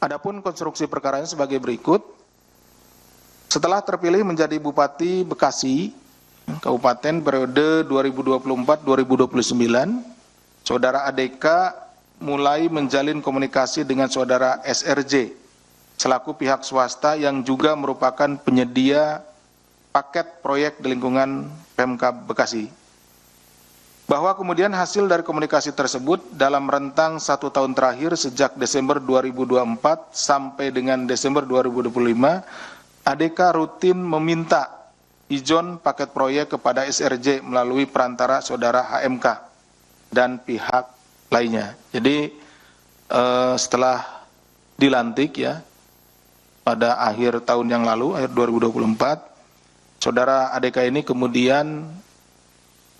Adapun konstruksi perkaranya sebagai berikut. Setelah terpilih menjadi Bupati Bekasi, Kabupaten periode 2024-2029, Saudara ADK mulai menjalin komunikasi dengan Saudara SRJ, selaku pihak swasta yang juga merupakan penyedia paket proyek di lingkungan Pemkab Bekasi. Bahwa kemudian hasil dari komunikasi tersebut dalam rentang 1 tahun terakhir sejak Desember 2024 sampai dengan Desember 2025, ADK rutin meminta izin paket proyek kepada SRJ melalui perantara Saudara HMK dan pihak lainnya. Jadi setelah dilantik ya pada akhir tahun yang lalu, akhir 2024, Saudara ADK ini kemudian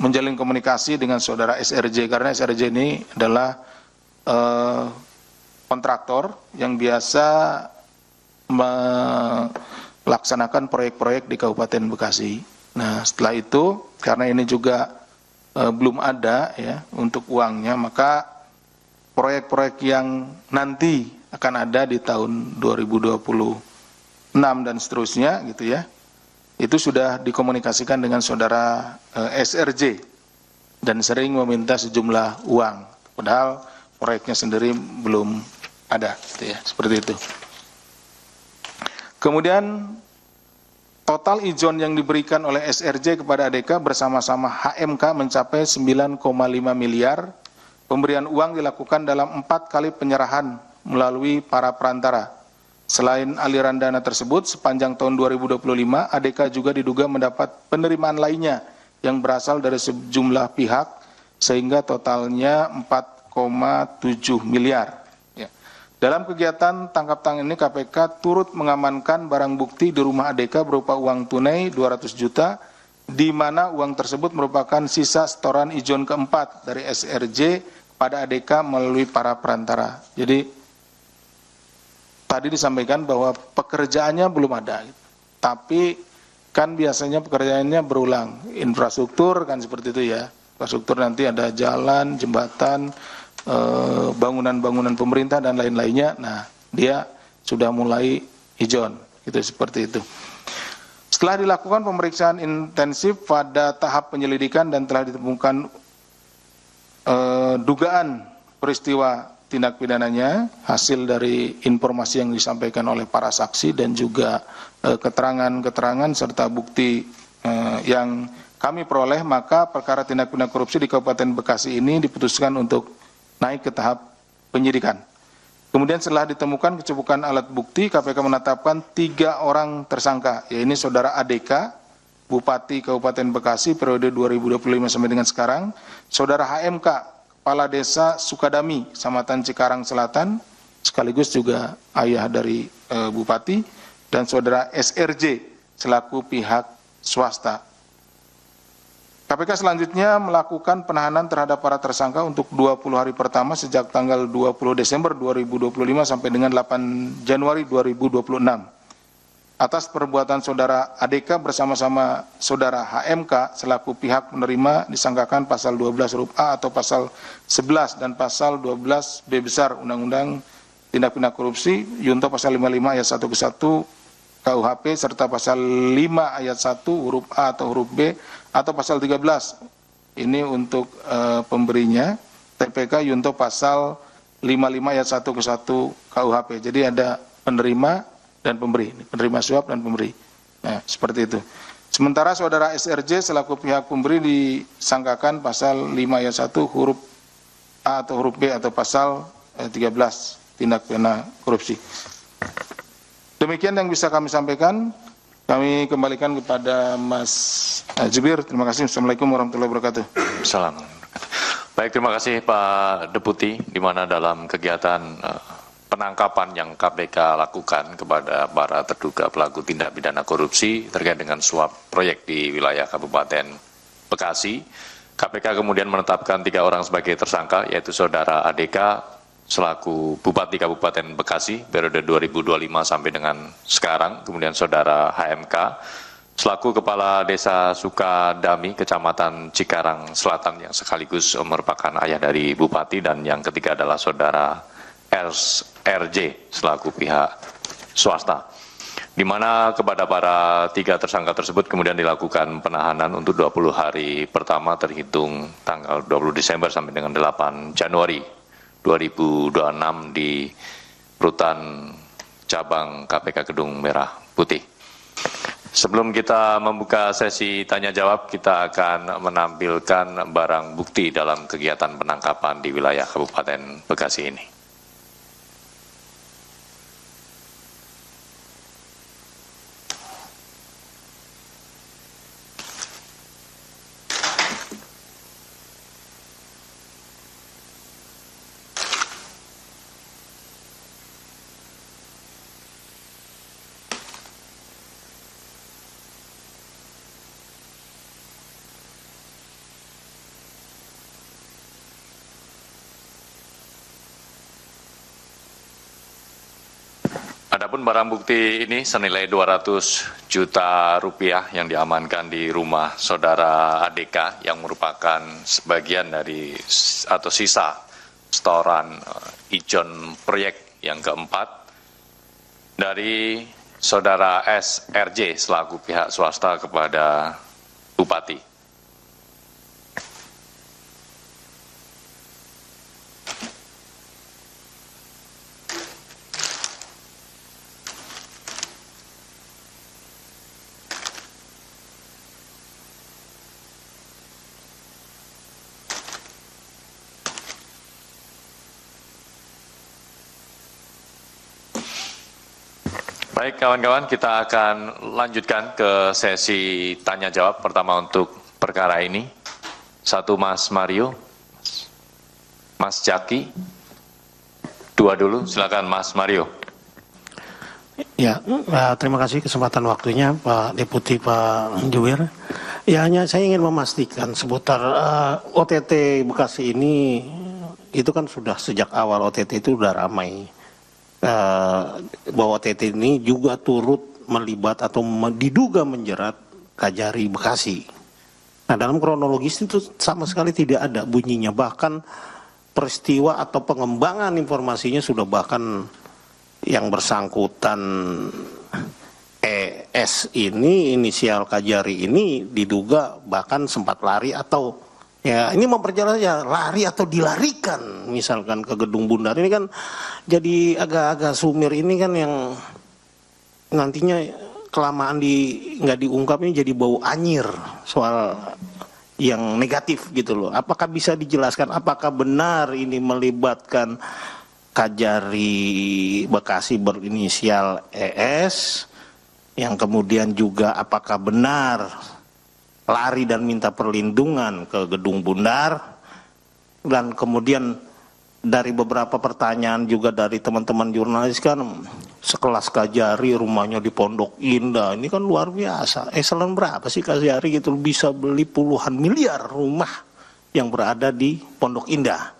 menjalin komunikasi dengan Saudara SRJ karena SRJ ini adalah kontraktor yang biasa melaksanakan proyek-proyek di Kabupaten Bekasi. Nah, setelah itu karena ini juga belum ada ya untuk uangnya, maka proyek-proyek yang nanti akan ada di tahun 2026 dan seterusnya gitu ya, itu sudah dikomunikasikan dengan Saudara SRJ dan sering meminta sejumlah uang, padahal proyeknya sendiri belum ada gitu ya, seperti itu. Kemudian total izin yang diberikan oleh SRJ kepada ADK bersama-sama HMK mencapai 9,5 miliar. Pemberian uang dilakukan dalam 4 kali penyerahan melalui para perantara. Selain aliran dana tersebut, sepanjang tahun 2025, ADK juga diduga mendapat penerimaan lainnya yang berasal dari sejumlah pihak, sehingga totalnya 4,7 miliar. Dalam kegiatan tangkap tangan ini, KPK turut mengamankan barang bukti di rumah ADK berupa uang tunai 200 juta, di mana uang tersebut merupakan sisa setoran izin keempat dari SRJ pada ADK melalui para perantara. Jadi, tadi disampaikan bahwa pekerjaannya belum ada, tapi kan biasanya pekerjaannya berulang. Infrastruktur kan seperti itu ya, infrastruktur nanti ada jalan, jembatan, bangunan-bangunan pemerintah dan lain-lainnya. Nah, dia sudah mulai izin, gitu seperti itu. Setelah dilakukan pemeriksaan intensif pada tahap penyelidikan dan telah ditemukan dugaan peristiwa tindak pidananya, hasil dari informasi yang disampaikan oleh para saksi dan juga keterangan-keterangan serta bukti yang kami peroleh, maka perkara tindak pidana korupsi di Kabupaten Bekasi ini diputuskan untuk naik ke tahap penyidikan. Kemudian setelah ditemukan kecukupan alat bukti, KPK menetapkan 3 orang tersangka, yaitu Saudara ADK, Bupati Kabupaten Bekasi periode 2025 sampai dengan sekarang, Saudara HMK, Kepala Desa Sukadami, Kecamatan Cikarang Selatan, sekaligus juga ayah dari Bupati, dan Saudara SRJ, selaku pihak swasta. KPK selanjutnya melakukan penahanan terhadap para tersangka untuk 20 hari pertama sejak tanggal 20 Desember 2025 sampai dengan 8 Januari 2026. Atas perbuatan Saudara ADK bersama-sama Saudara HMK selaku pihak penerima disangkakan pasal 12 huruf A atau pasal 11 dan pasal 12 B besar Undang-Undang Tindak Pidana Korupsi, Yunto pasal 55 ayat 1 ke 1 KUHP serta pasal 5 ayat 1 huruf A atau huruf B atau pasal 13. Ini untuk pemberinya, TPK Yunto pasal 55 ayat 1 ke 1 KUHP. Jadi ada penerima dan pemberi, penerima suap dan pemberi. Nah, seperti itu. Sementara Saudara SRJ selaku pihak pemberi disangkakan pasal 5 ayat 1 huruf A atau huruf B atau pasal 13 tindak pidana korupsi. Demikian yang bisa kami sampaikan. Kami kembalikan kepada Mas Jubir. Terima kasih. Assalamualaikum warahmatullahi wabarakatuh. Assalamualaikum. Baik, terima kasih Pak Deputi, di mana dalam kegiatan penangkapan yang KPK lakukan kepada para terduga pelaku tindak pidana korupsi terkait dengan suap proyek di wilayah Kabupaten Bekasi, KPK kemudian menetapkan 3 orang sebagai tersangka, yaitu Saudara ADK selaku Bupati Kabupaten Bekasi periode 2025 sampai dengan sekarang, kemudian Saudara HMK selaku Kepala Desa Sukadami, Kecamatan Cikarang Selatan yang sekaligus merupakan ayah dari Bupati, dan yang ketiga adalah Saudara RJ selaku pihak swasta, di mana kepada para 3 tersangka tersebut kemudian dilakukan penahanan untuk 20 hari pertama terhitung tanggal 20 Desember sampai dengan 8 Januari 2026 di Rutan Cabang KPK Gedung Merah Putih. Sebelum kita membuka sesi tanya jawab, kita akan menampilkan barang bukti dalam kegiatan penangkapan di wilayah Kabupaten Bekasi ini. Adapun barang bukti ini senilai 200 juta rupiah yang diamankan di rumah saudara ADK yang merupakan sebagian dari atau sisa setoran ijon proyek yang keempat dari saudara SRJ selaku pihak swasta kepada Bupati. Baik kawan-kawan, kita akan lanjutkan ke sesi tanya jawab pertama untuk perkara ini. 1 Mas Mario, Mas Jaki, 2 dulu, silakan Mas Mario. Ya, terima kasih kesempatan waktunya Pak Deputi Pak Juwir. Ya, hanya saya ingin memastikan seputar OTT Bekasi ini, itu kan sudah sejak awal OTT itu sudah ramai. Bahwa OTT ini juga turut melibat atau diduga menjerat Kajari Bekasi. Nah, dalam kronologis itu sama sekali tidak ada bunyinya, bahkan peristiwa atau pengembangan informasinya sudah bahkan yang bersangkutan ES ini, inisial Kajari ini diduga bahkan sempat lari atau ya ini memperjelas ya lari atau dilarikan misalkan ke Gedung Bundar. Ini kan jadi agak-agak sumir ini kan yang nantinya kelamaan nggak diungkap ini jadi bau anyir soal yang negatif gitu loh. Apakah bisa dijelaskan apakah benar ini melibatkan Kajari Bekasi berinisial ES yang kemudian juga apakah benar lari dan minta perlindungan ke Gedung Bundar, dan kemudian dari beberapa pertanyaan juga dari teman-teman jurnalis kan sekelas Kajari rumahnya di Pondok Indah, ini kan luar biasa. Eselon berapa sih Kajari gitu bisa beli puluhan miliar rumah yang berada di Pondok Indah?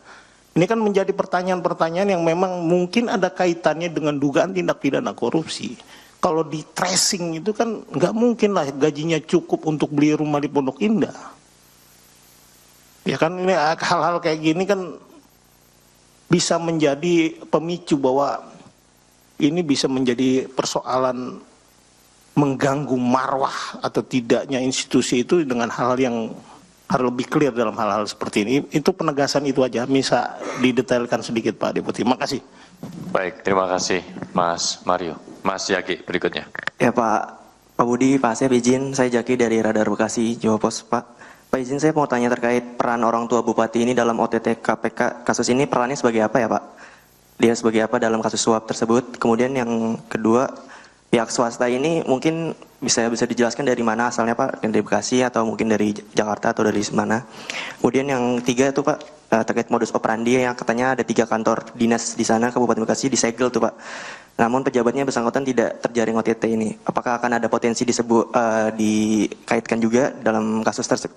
Ini kan menjadi pertanyaan-pertanyaan yang memang mungkin ada kaitannya dengan dugaan tindak pidana korupsi. Kalau di tracing itu kan nggak mungkin lah gajinya cukup untuk beli rumah di Pondok Indah. Ya kan ini hal-hal kayak gini kan bisa menjadi pemicu bahwa ini bisa menjadi persoalan mengganggu marwah atau tidaknya institusi itu dengan hal-hal yang harus lebih clear dalam hal-hal seperti ini. Itu penegasan itu aja, bisa didetailkan sedikit Pak Deputi. Makasih. Baik, terima kasih Mas Mario. Mas Jaki berikutnya. Ya Pak Budi, Pak Asep izin, saya Jaki dari Radar Bekasi, Jawa Pos Pak. Pak izin saya mau tanya terkait peran orang tua Bupati ini dalam OTT KPK kasus ini, perannya sebagai apa ya Pak? Dia sebagai apa dalam kasus suap tersebut? Kemudian yang kedua, pihak swasta ini mungkin bisa dijelaskan dari mana asalnya Pak? Dari Bekasi atau mungkin dari Jakarta atau dari mana? Kemudian yang tiga itu Pak, terkait modus operandi yang katanya ada 3 kantor dinas di sana Kabupaten Bekasi disegel tuh Pak. Namun pejabatnya bersangkutan tidak terjaring OTT ini. Apakah akan ada potensi dikaitkan juga dalam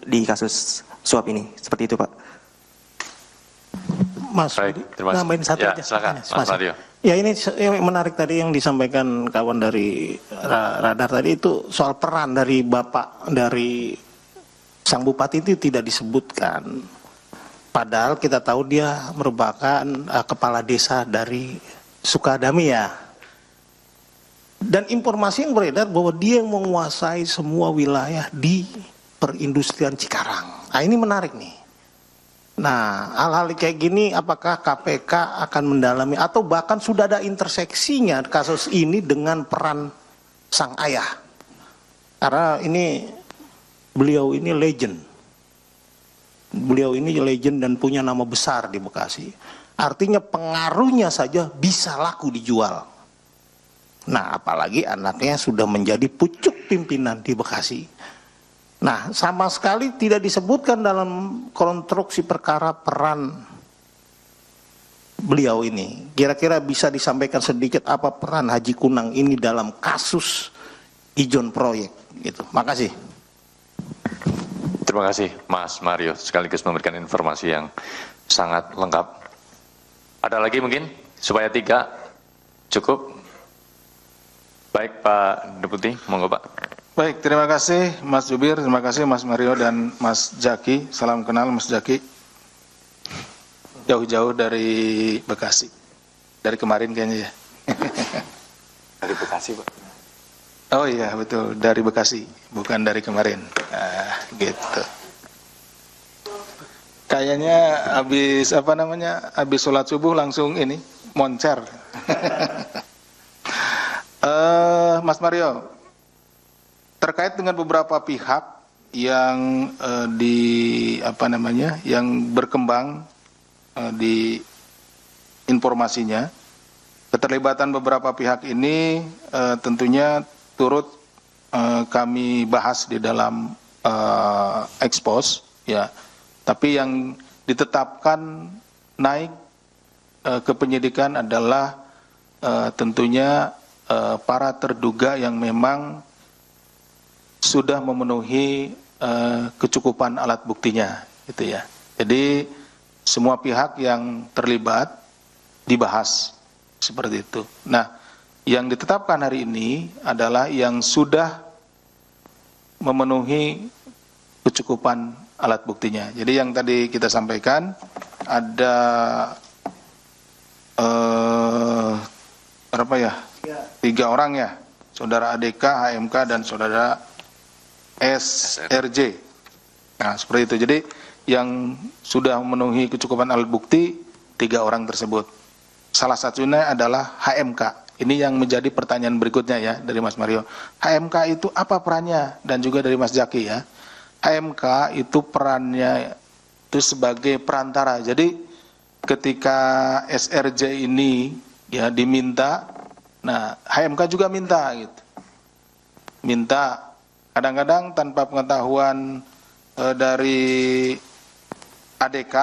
di kasus suap ini? Seperti itu Pak. Mas, baik, terima kasih. nambahin satu ya, aja. Silakan, Mas Mario. Ya ini menarik tadi yang disampaikan kawan dari Radar tadi itu soal peran dari Bapak dari Sang Bupati itu tidak disebutkan. Padahal kita tahu dia merupakan kepala desa dari Sukadami ya. Dan informasi yang beredar bahwa dia yang menguasai semua wilayah di perindustrian Cikarang. Nah ini menarik nih. Nah hal-hal kayak gini apakah KPK akan mendalami atau bahkan sudah ada interseksinya kasus ini dengan peran sang ayah. Karena ini beliau ini legend. Beliau ini legend dan punya nama besar di Bekasi. Artinya pengaruhnya saja bisa laku dijual. Nah apalagi anaknya sudah menjadi pucuk pimpinan di Bekasi. Nah sama sekali tidak disebutkan dalam konstruksi perkara peran beliau ini. Kira-kira bisa disampaikan sedikit apa peran Haji Kunang ini dalam kasus ijon proyek gitu. Makasih. Terima kasih Mas Mario, sekaligus memberikan informasi yang sangat lengkap. Ada lagi mungkin? Supaya 3 cukup. Baik Pak Deputi, monggo Pak. Baik, terima kasih Mas Jubir, terima kasih Mas Mario dan Mas Jaki. Salam kenal Mas Jaki. Jauh-jauh dari Bekasi. Dari kemarin kayaknya ya. Dari Bekasi Pak. Oh iya betul, dari Bekasi, bukan dari kemarin. Nah, gitu. Kayaknya habis habis sholat subuh langsung ini moncer. Mas Mario, terkait dengan beberapa pihak yang yang berkembang di informasinya, keterlibatan beberapa pihak ini tentunya turut kami bahas di dalam expose ya, tapi yang ditetapkan naik ke penyidikan adalah tentunya para terduga yang memang sudah memenuhi kecukupan alat buktinya gitu ya. Jadi semua pihak yang terlibat dibahas seperti itu. Nah, yang ditetapkan hari ini adalah yang sudah memenuhi kecukupan alat buktinya. Jadi yang tadi kita sampaikan ada berapa ya? 3 orang ya, saudara ADK, HMK dan saudara SRJ. Nah seperti itu. Jadi yang sudah memenuhi kecukupan alat bukti 3 orang tersebut. Salah satunya adalah HMK. Ini yang menjadi pertanyaan berikutnya ya dari Mas Mario. HMK itu apa perannya? Dan juga dari Mas Jaki ya. HMK itu perannya itu sebagai perantara. Jadi ketika SRJ ini ya diminta, nah HMK juga minta gitu. Minta kadang-kadang tanpa pengetahuan dari ADK,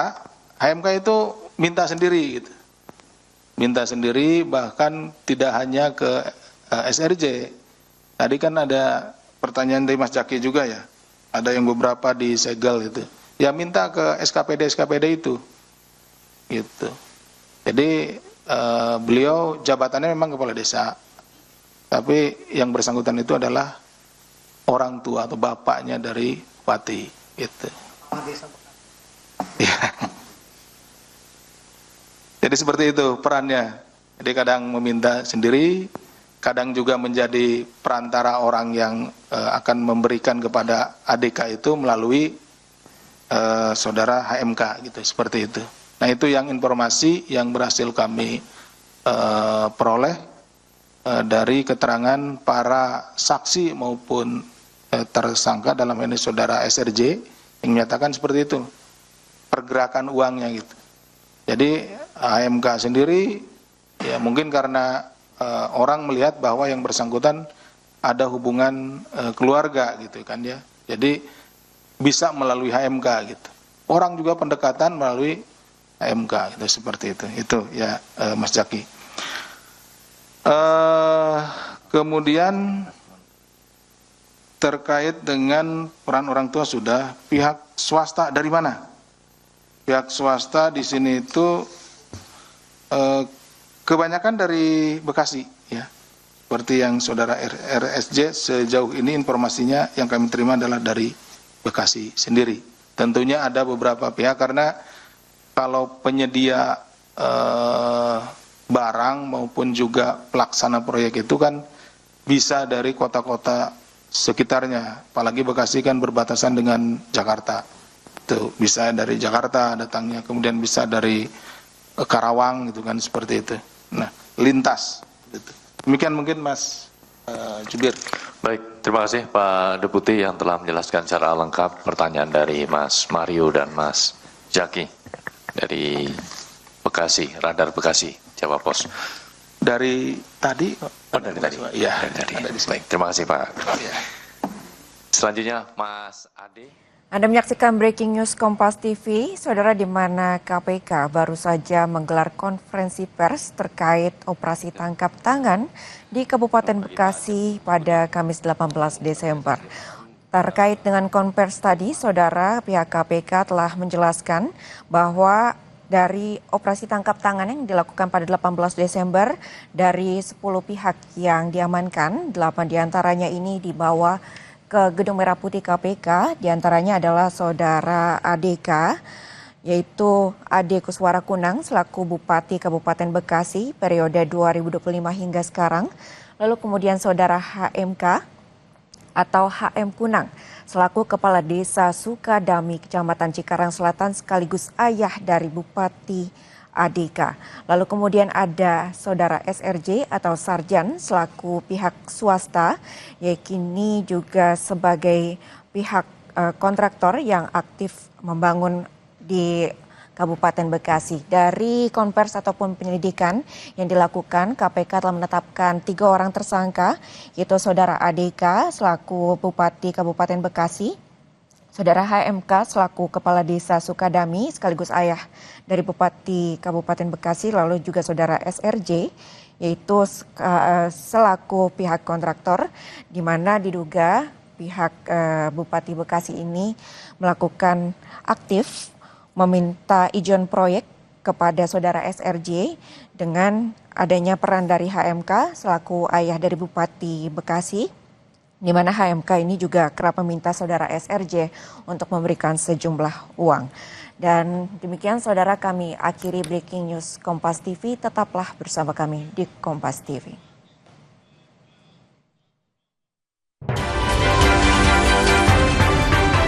HMK itu minta sendiri gitu. Minta sendiri, bahkan tidak hanya ke SRJ. Tadi kan ada pertanyaan dari Mas Jaki juga ya, ada yang beberapa disegel itu ya, minta ke SKPD itu gitu. Jadi beliau jabatannya memang kepala desa, tapi yang bersangkutan itu adalah orang tua atau bapaknya dari bupati gitu ya. Jadi seperti itu perannya. Jadi kadang meminta sendiri, kadang juga menjadi perantara orang yang akan memberikan kepada ADK itu melalui saudara HMK gitu, seperti itu. Nah itu yang informasi yang berhasil kami peroleh dari keterangan para saksi maupun tersangka, dalam ini saudara SRJ, yang menyatakan seperti itu pergerakan uangnya gitu. Jadi HMK sendiri ya mungkin karena orang melihat bahwa yang bersangkutan ada hubungan keluarga gitu kan ya. Jadi bisa melalui HMK gitu. Orang juga pendekatan melalui HMK gitu, seperti itu. Itu ya Mas Jaki. Kemudian terkait dengan peran orang tua sudah, pihak swasta dari mana? Pihak swasta di sini itu kebanyakan dari Bekasi ya. Seperti yang saudara RSJ sejauh ini informasinya yang kami terima adalah dari Bekasi sendiri. Tentunya ada beberapa pihak karena kalau penyedia barang maupun juga pelaksana proyek itu kan bisa dari kota-kota sekitarnya, apalagi Bekasi kan berbatasan dengan Jakarta. Tuh, bisa dari Jakarta datangnya, kemudian bisa dari Karawang gitu kan, seperti itu. Nah, lintas gitu. Demikian mungkin Mas Jubir. Baik, terima kasih Pak Deputi yang telah menjelaskan secara lengkap pertanyaan dari Mas Mario dan Mas Jaki dari Bekasi, Radar Bekasi, Jawa Pos. Dari tadi? Dari tadi. Iya, dari ada tadi. di sini. Baik, terima kasih Pak. Iya. Selanjutnya Mas Ade. Anda menyaksikan Breaking News Kompas TV, saudara, di mana KPK baru saja menggelar konferensi pers terkait operasi tangkap tangan di Kabupaten Bekasi pada Kamis 18 Desember. Terkait dengan konvers tadi, saudara, pihak KPK telah menjelaskan bahwa dari operasi tangkap tangan yang dilakukan pada 18 Desember, dari 10 pihak yang diamankan, 8 diantaranya ini dibawa ke Gedung Merah Putih KPK, diantaranya adalah saudara ADK, yaitu Ade Kuswara Kunang selaku Bupati Kabupaten Bekasi periode 2025 hingga sekarang. Lalu kemudian saudara HMK atau HM Kunang selaku Kepala Desa Sukadami, Kecamatan Cikarang Selatan sekaligus ayah dari Bupati ADK. Lalu kemudian ada saudara SRJ atau Sarjan selaku pihak swasta, yakini juga sebagai pihak kontraktor yang aktif membangun di Kabupaten Bekasi. Dari konvers ataupun penyelidikan yang dilakukan, KPK telah menetapkan 3 orang tersangka, yaitu saudara ADK selaku Bupati Kabupaten Bekasi, saudara HMK selaku Kepala Desa Sukadami sekaligus ayah dari Bupati Kabupaten Bekasi, lalu juga saudara SRJ yaitu selaku pihak kontraktor, di mana diduga pihak Bupati Bekasi ini melakukan aktif meminta izin proyek kepada saudara SRJ dengan adanya peran dari HMK selaku ayah dari Bupati Bekasi, di mana HMK ini juga kerap meminta saudara SRJ untuk memberikan sejumlah uang. Dan demikian saudara, kami akhiri Breaking News Kompas TV, tetaplah bersama kami di Kompas TV.